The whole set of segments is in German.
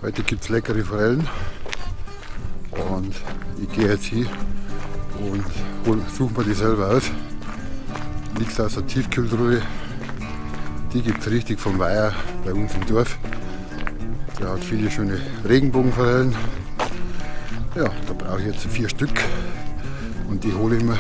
Heute gibt es leckere Forellen und ich gehe jetzt hin und suche mir die selber aus. Nichts aus der Tiefkühltruhe. Die gibt es richtig vom Weiher bei uns im Dorf. Der hat viele schöne Regenbogenforellen. Ja, da brauche ich jetzt 4 Stück und die hole ich mir.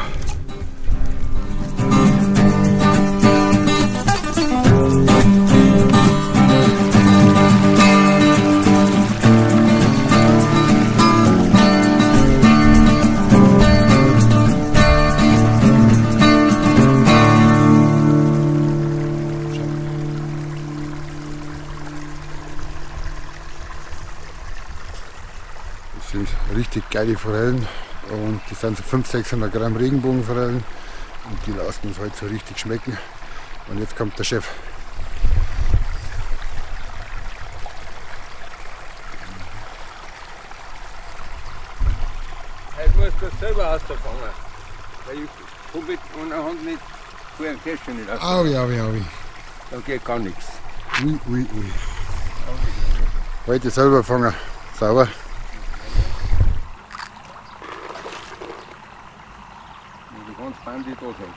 Das sind richtig geile Forellen und die sind so 500-600 Gramm Regenbogenforellen und die lassen uns heute so richtig schmecken. Und jetzt kommt der Chef. Jetzt musst du das selber ausfangen, weil ich komme mit einer Hand nicht vor dem Kästchen nicht aus. Au, au. Da geht gar nichts. Ui. Heute selber fangen. Sauber. Du kannst Bandi da sein.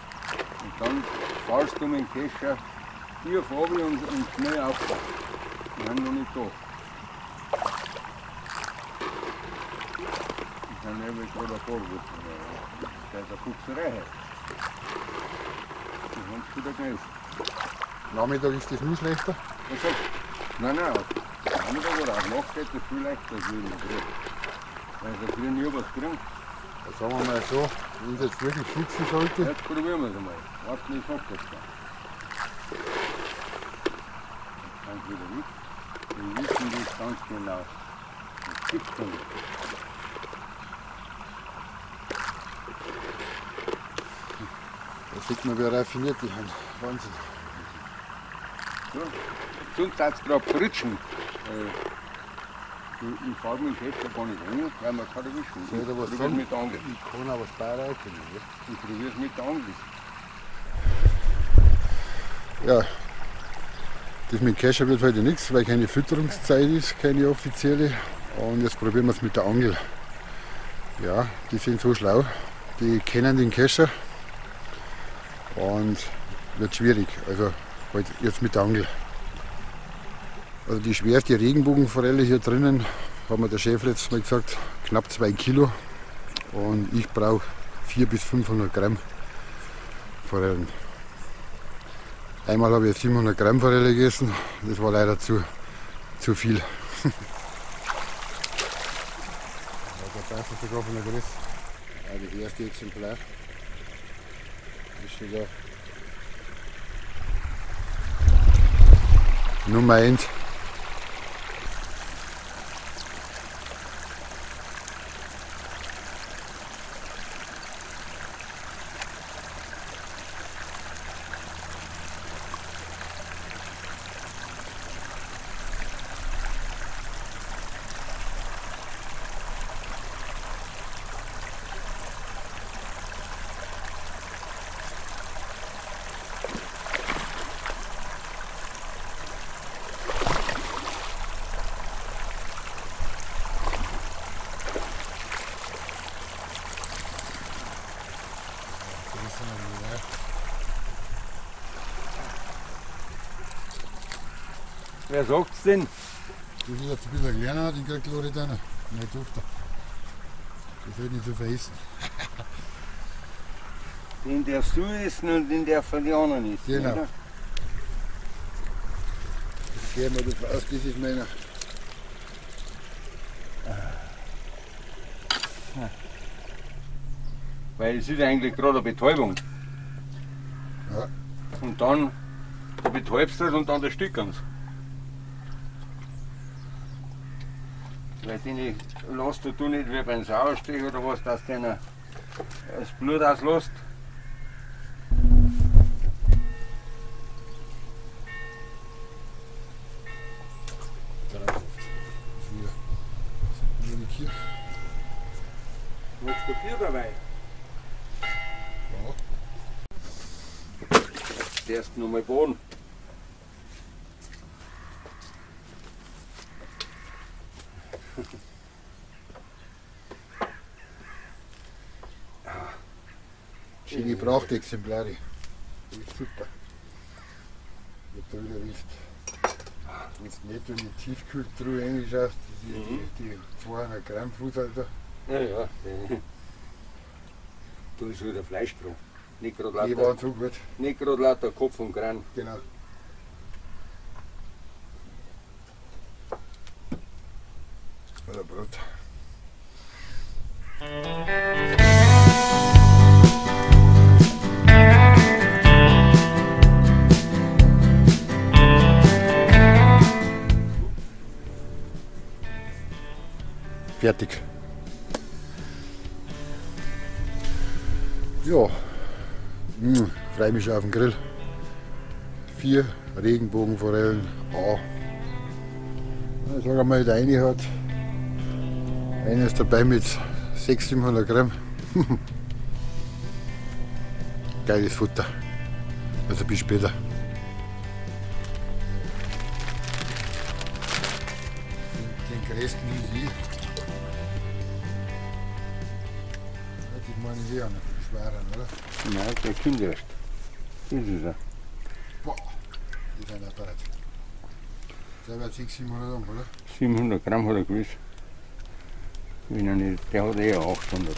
Und dann fallst du mit dem Kescher tief runter und schnell aufbauen. Wir sind noch nicht da. Ich kann nicht gerade vorwurzeln. Das ist eine Fuchserei heute. Die haben es wieder gelöst. Nachmittag ist das nur schlechter. Was sagst du? Nein. Nachmittag oder auch Nacht geht das viel leichter als in der Früh. Weil der Früh nie was kriegen. Da sagen wir mal so, wenn es jetzt wirklich fixen sollte. Jetzt probieren wir es einmal. Warten, ich sag das dann. Ganz wieder mit. Wir wissen das ganz genau. Das gibt es ja nicht. Da sieht man, wie raffiniert die haben. Wahnsinn. Ja, sonst hat es gerade fritschen. Ich fahre mit dem Käfer gar nicht rein, weil man kann erwischen. Soll ich da was probiere sagen? mit der Angel. Ich kann auch was beireichen. Ich probiere es mit der Angel. Ja, das mit dem Kescher wird heute nichts, weil keine Fütterungszeit ist, keine offizielle. Und jetzt probieren wir es mit der Angel. Ja, die sind so schlau, die kennen den Kescher und wird schwierig. Also halt jetzt mit der Angel. Also die schwerste Regenbogenforelle hier drinnen, hat mir der Chef letztes Mal gesagt, knapp 2 Kilo. Und ich brauche 400 bis 500 Gramm Forellen. Einmal habe ich 700 Gramm Forelle gegessen, das war leider zu viel. Ja, da darf ich sogar von der Größe. Ja, das erste Exemplar ist schon da. Nummer 1. Wer sagt's denn? Das ist jetzt ein bisschen kleiner, den kriegt Loredana, meine Tochter. Das wird nicht so veressen. Den darfst du essen und den darf von den anderen essen. Genau. Oder? Jetzt gehen wir davon aus, das ist meiner. Weil es ist eigentlich gerade eine Betäubung. Ja. Und dann du betäubst du es und dann erstickern sie. Weil den lässt du nicht wie beim Sauerstich oder was, dass der das Blut auslässt. Willst du Bier dabei? Ja. Zuerst noch mal Boden. Schöne Prachtexemplare. Das ist super. Die Brüder ist, wenn du nicht in die Tiefkühltruhe reinschaust, die 200 Gramm Fußhalter. Ja, ja. Da ist wieder Fleisch dran. Nicht gerade Die waren so gut. nicht gerade lauter Kopf und Kran. Genau. Oder Brot. Fertig. Ja, freue mich auf den Grill. 4 Regenbogenforellen A. Ich sage mal, der eine hat eines dabei mit 600-700 Gramm. Geiles Futter. Also bis später. Den größten wie ich. Das meine ich eh auch nicht viel schwerer, oder? Nein, der kommt erst. Das ist er. Boah, die sind auch bereit. Der wird 600-700 haben, oder? 700 Gramm hat er gewiss. Wenn er nicht, der hat eher 800.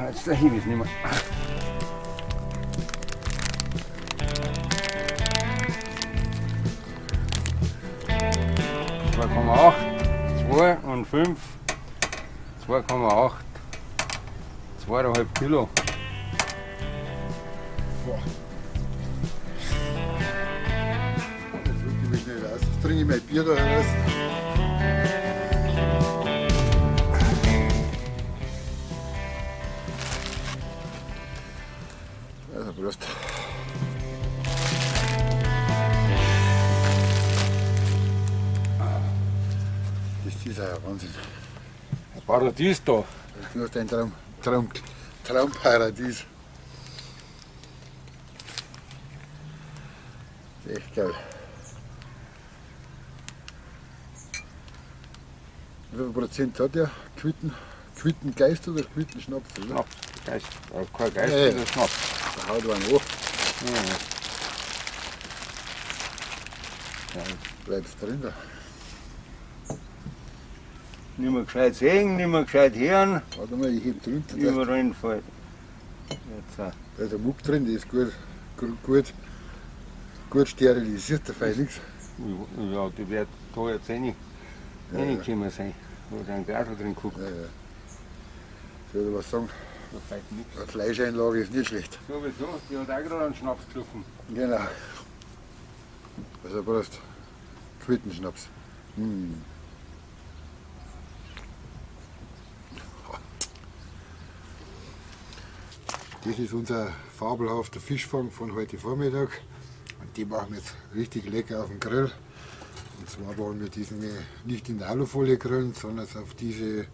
Jetzt der Hieb ist nicht mehr. 2,8, 2 und 5, 2,8, 2,5 Kilo. Boah. Jetzt drücke ich mich schnell aus. Jetzt trinke ich mein Bier da raus. Also Prost. Das ist ja Wahnsinn. Ein Paradies da. Du hast ein Traumparadies. Das ist echt geil. Wie viel Prozent hat der? Quittengeist oder Quittenschnaps? Oder? Schnaps, Geist. Kein Geist, Nee. das ist Schnaps. Da haut man an. Ja. Bleibst drin da. Nicht mehr gescheit sehen, nicht mehr gescheit hören, Warte mal, ich heb drunter. überall fällt. Jetzt, Da ist ein Muck drin, der ist gut sterilisiert, da fällt nichts. ja, die wird da jetzt reingekommen sein. Da hat ein Glas drin geguckt. Ja, ja. Soll ich was sagen? Da fällt nichts. Eine Fleischeinlage ist nicht schlecht. Sowieso, die hat auch gerade einen Schnaps getroffen. Genau. Also Prost. Quittenschnaps. Das ist unser fabelhafter Fischfang von heute Vormittag. Und die machen wir jetzt richtig lecker auf dem Grill. Und zwar wollen wir diesen nicht in der Alufolie grillen, sondern auf diese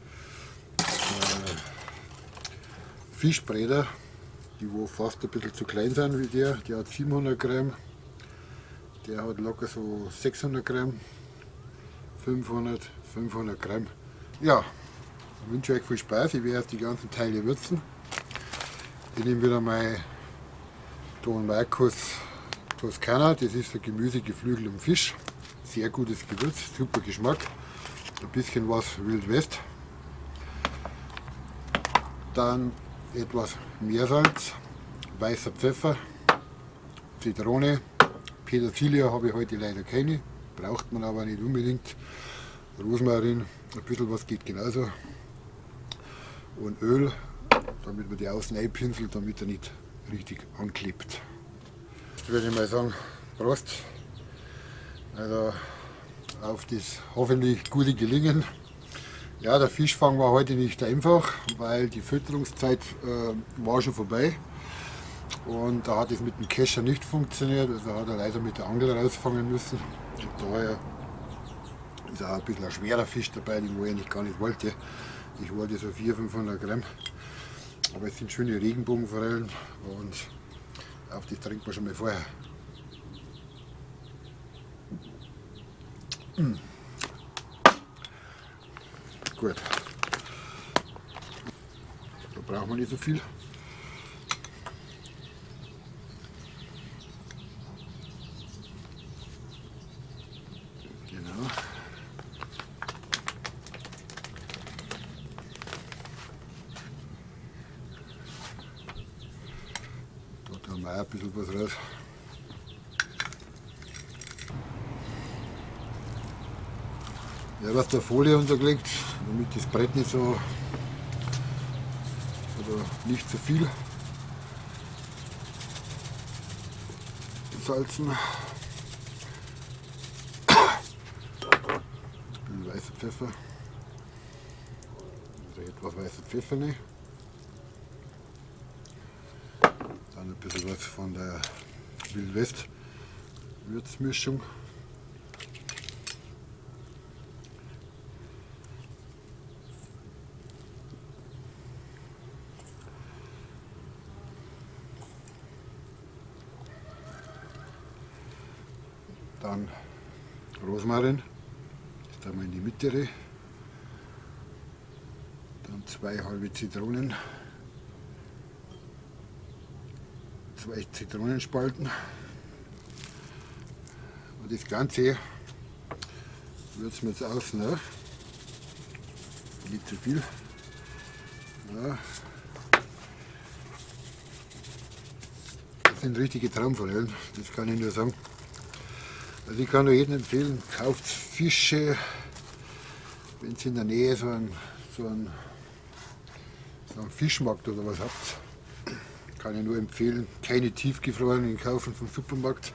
Fischbräder, die wo fast ein bisschen zu klein sind wie der. Der hat 700 Gramm. Der hat locker so 600 Gramm. 500 Gramm. Ja, ich wünsche euch viel Spaß. Ich werde jetzt die ganzen Teile würzen. Ich nehme wieder mein Don Marcus Toskana. Das ist der Gemüse, Geflügel und Fisch. Sehr gutes Gewürz, super Geschmack. Ein bisschen was Wild West. Dann etwas Meersalz, weißer Pfeffer, Zitrone, Petersilie habe ich heute leider keine, braucht man aber nicht unbedingt. Rosmarin, ein bisschen was geht genauso. Und Öl, damit man die außen einpinselt, damit er nicht richtig anklebt. Jetzt würde ich mal sagen, Prost. Also auf das hoffentlich gute Gelingen. Ja, der Fischfang war heute nicht einfach, weil die Fütterungszeit war schon vorbei. Und da hat es mit dem Kescher nicht funktioniert, also hat er leider mit der Angel rausfangen müssen. Und daher ist auch ein bisschen ein schwerer Fisch dabei, den ich eigentlich gar nicht wollte. Ich wollte so 400-500 Gramm. Aber es sind schöne Regenbogenforellen und auf das trinkt man schon mal vorher. Gut. Da braucht man nicht so viel. Genau. Da tun wir auch ein bisschen was raus. Ja, was der Folie untergelegt, damit das Brett nicht so oder nicht zu viel salzen. Ein bisschen weißer Pfeffer, also etwas weißer Pfeffer nicht. Dann ein bisschen was von der Wildwest Würzmischung. Dann Rosmarin, das tun wir in die Mitte rein. Dann 2 halbe Zitronen, 2 Zitronenspalten. Und das Ganze würzen wir jetzt außen auf. Nicht zu viel. Ja. Das sind richtige Traumforellen, das kann ich nur sagen. Also ich kann nur jedem empfehlen, kauft Fische, wenn ihr in der Nähe so einen Fischmarkt oder was habt. Kann ich nur empfehlen, keine tiefgefrorenen kaufen vom Supermarkt.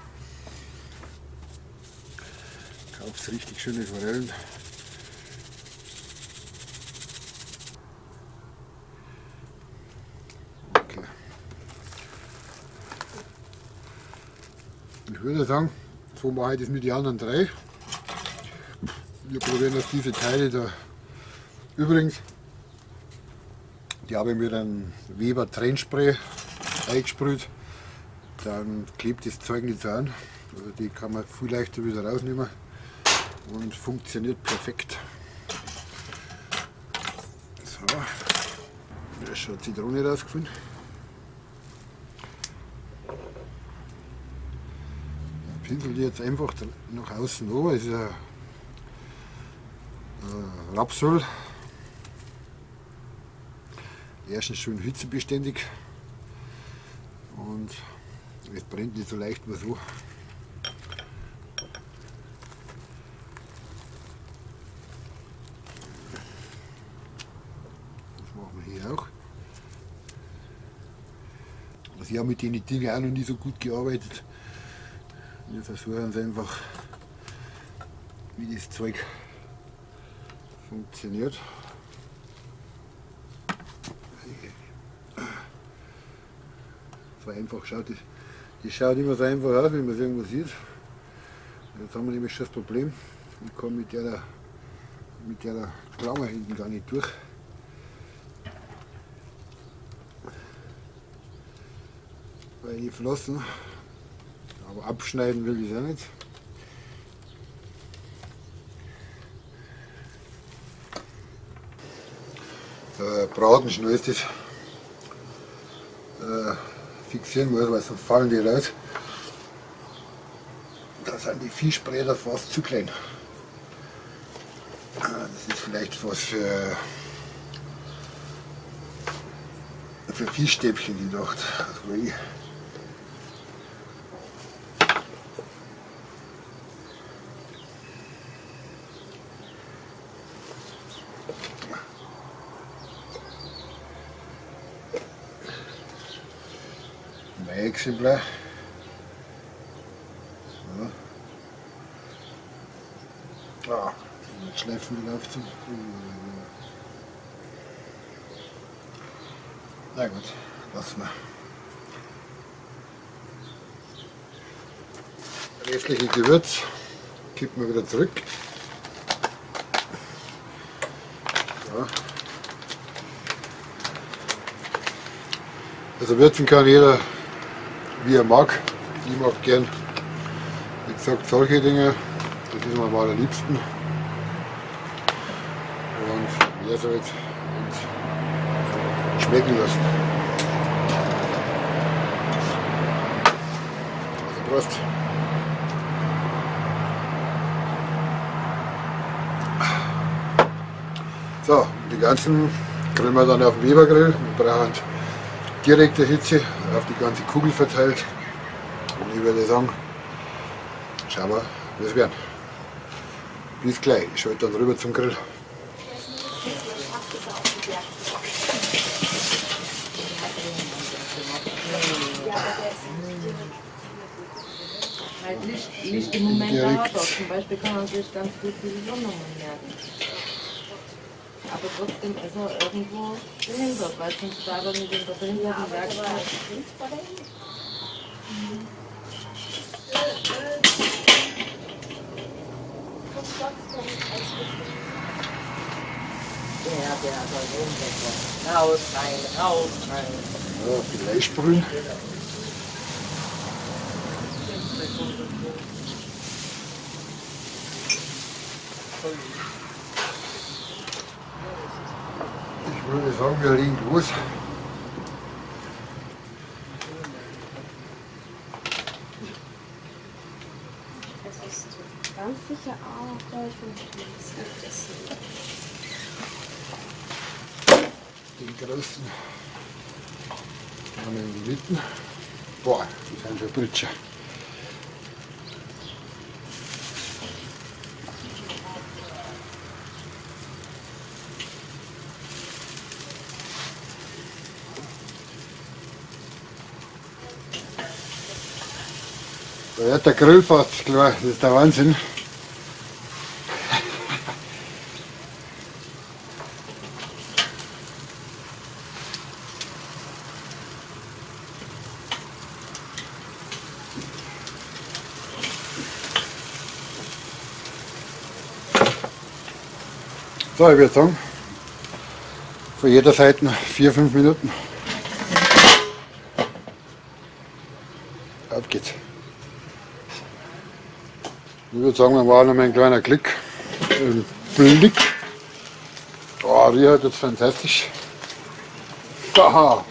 Kauft richtig schöne Forellen. Okay. Ich würde sagen, so mache ich das mit den anderen 3. Wir probieren jetzt diese Teile da. Übrigens, die habe ich mit einem Weber Trennspray eingesprüht. Dann klebt das Zeug nicht so an. Also die kann man viel leichter wieder rausnehmen und funktioniert perfekt. So, da ist schon Zitrone rausgefunden. Pinsel die jetzt einfach nach außen an. Es ist ein Rapsöl. Erstens schön hitzebeständig und es brennt nicht so leicht wie so. Das machen wir hier auch. Also ich habe mit den Dingen auch noch nie so gut gearbeitet. Wir versuchen es einfach, wie das Zeug funktioniert. So einfach schaut das schaut immer so einfach aus, wenn man es irgendwo sieht. Jetzt haben wir nämlich schon das Problem, ich komme mit der Klammer hinten gar nicht durch. Weil die Flossen, aber abschneiden will ich es auch nicht. Bratenschnur ist das. Fixieren muss, weil sonst fallen die raus. Da sind die Fischbräder fast zu klein. Das ist vielleicht was für Fischstäbchen gedacht. Also ich mein Exemplar. So. Ah, mit Schleifen läuft es. Na gut, lassen wir. Restliche Gewürz kippen wir wieder zurück. So. Also würzen kann jeder, wie er mag. Ich mag gern, wie gesagt, solche Dinge. Das ist mir mal am liebsten. Und mehr soll es schmecken lassen. Also Prost. So, die ganzen grillen wir dann auf dem Webergrill. Wir brauchen direkte Hitze auf die ganze Kugel verteilt. Und ich würde sagen, schauen wir, wie es werden. Bis gleich, ich schalte dann rüber zum Grill. Licht im Moment da, zum Beispiel kann man sich ganz gut die Sondermann merken. Aber trotzdem ist er irgendwo behindert, weil sonst da aber mit dem behinderten Werkzeug. Der soll rumwechseln. Raus, rein, raus, rein. Ja, vielleicht sprühen. Ich würde sagen, wir legen los. Das ist ganz sicher auch Deutsch und Essen. Den größten haben wir in die Mitte. Boah, die sind schon Britscher. Da wird der Grill fast klar, das ist der Wahnsinn. So, ich würde sagen, von jeder Seite 4-5 Minuten. Auf geht's. Ich würde sagen, wir machen noch mal ein kleiner Klick. Ein Blick. Oh, die hat jetzt fantastisch. Aha.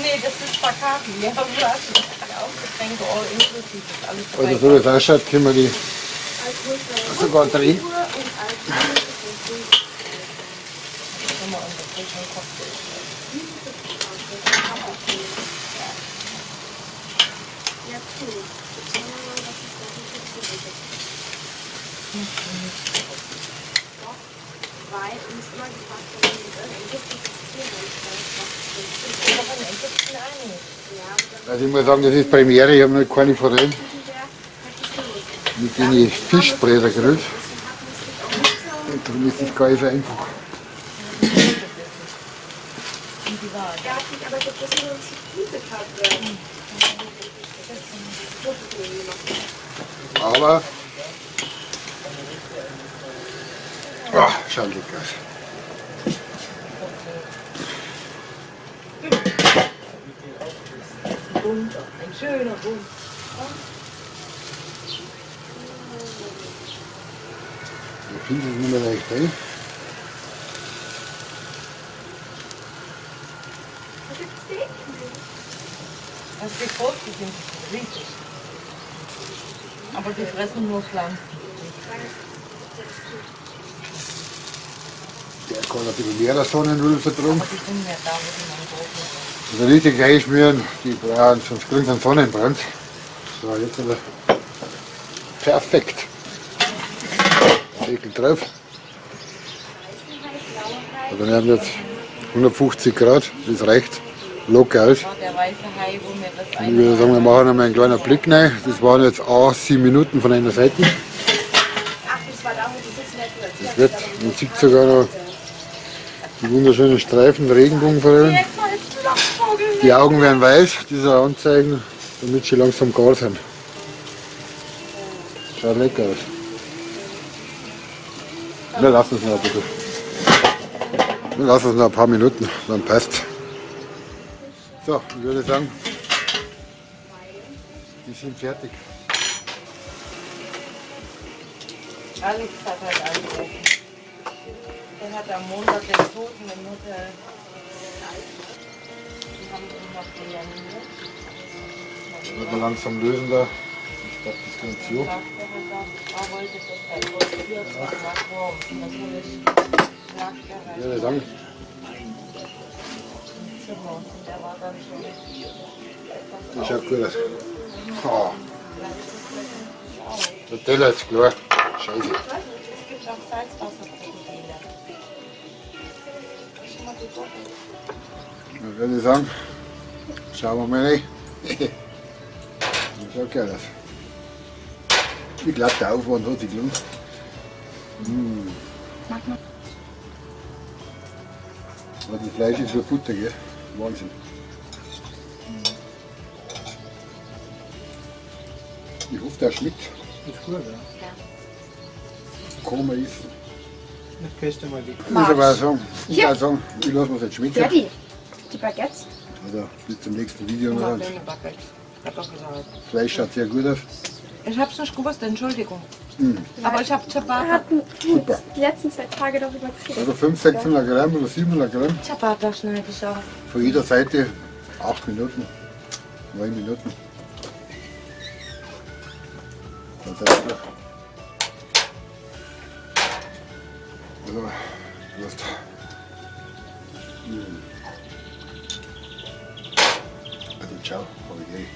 Nee, das ist verkarten. Wir haben Flaschen, Getränke, all inklusive, ist alles dabei. Also so wie es ausschaut, können wir die sogar drehen. Können wir unsere frischen Cocktails Ja, cool. Schauen wir mal, was es da Doch, weil uns immer gefragt, wenn man mit irgendeinem Gift Also ich muss sagen, das ist Premiere, ich habe noch keine Forellen mit den Fischbräder gegrillt. Und darum ist das gar nicht so einfach. Ja, aber das ist nur ein Stück werden. Aber oh, schaut lecker aus. bunt, ein schöner Bunt. Ich finde es nicht mehr recht hell. Das ist groß, die sind riesig. Aber die fressen nur Pflanzen. Der kann ein bisschen mehr Sonnenöl vertragen. Aber die sind ja da, wo die man groß Also richtig einschmieren, die brauchen, sonst kriegen sie einen Sonnenbrand. So, jetzt aber perfekt. Deckel drauf. Also wir haben jetzt 150 Grad, das reicht locker aus. war der weiße Hai, wo mir das Ich würde sagen, wir machen einmal einen kleinen Blick rein. Das waren jetzt auch 7 Minuten von einer Seite. Das wird, man sieht sogar noch die wunderschönen Streifen, Regenbogenforellen. Die Augen werden weiß, das ist ein Anzeichen, damit sie langsam gar sind. Schaut lecker aus. Wir lassen es noch ein bisschen. Wir lassen es noch ein paar Minuten, dann passt. So, ich würde sagen, die sind fertig. Alex hat halt angerufen. Der hat am Montag den Toten im Hotel. Die haben ihn noch reanimiert. Wird man langsam lösen da. Ich glaube, das kommt zu. Er wollte das bei Probiert nach Wurm. Natürlich nach der Ich würde sagen, Zimmer. Und der war dann schon das schaut gut aus. Oh, der Teller ist klar. Scheiße. Es gibt auch Salzwasserkrokodile. Schon mal geguckt? Dann würde ich sagen, schauen wir mal rein. Das schaut geil aus. Ich glaube, der Aufwand hat sich gelohnt. Aber das Fleisch ist wie Butter, gell? Wahnsinn. Ich hoffe, der schmeckt. Ist gut, ja. Kann man essen. Das kannst du mal die. Ich muss aber auch sagen, ich lasse mir es jetzt schmecken. Fertig. Die Baguettes. Also bis zum nächsten Video noch. Kleine Baguette. Hat doch gesagt. Fleisch schaut sehr gut aus. Ich hab's nicht gewusst, Entschuldigung. Aber ich hab Wir Ciabatta. hatten Super. die letzten 2 Tage darüber geredet. Also 500, 600 Gramm oder 700 Gramm. Ciabatta schneide ich auch. Von jeder Seite 8 Minuten, 9 Minuten. Dann seid ihr durch. Also, Prost. Also ciao, habe ich gleich.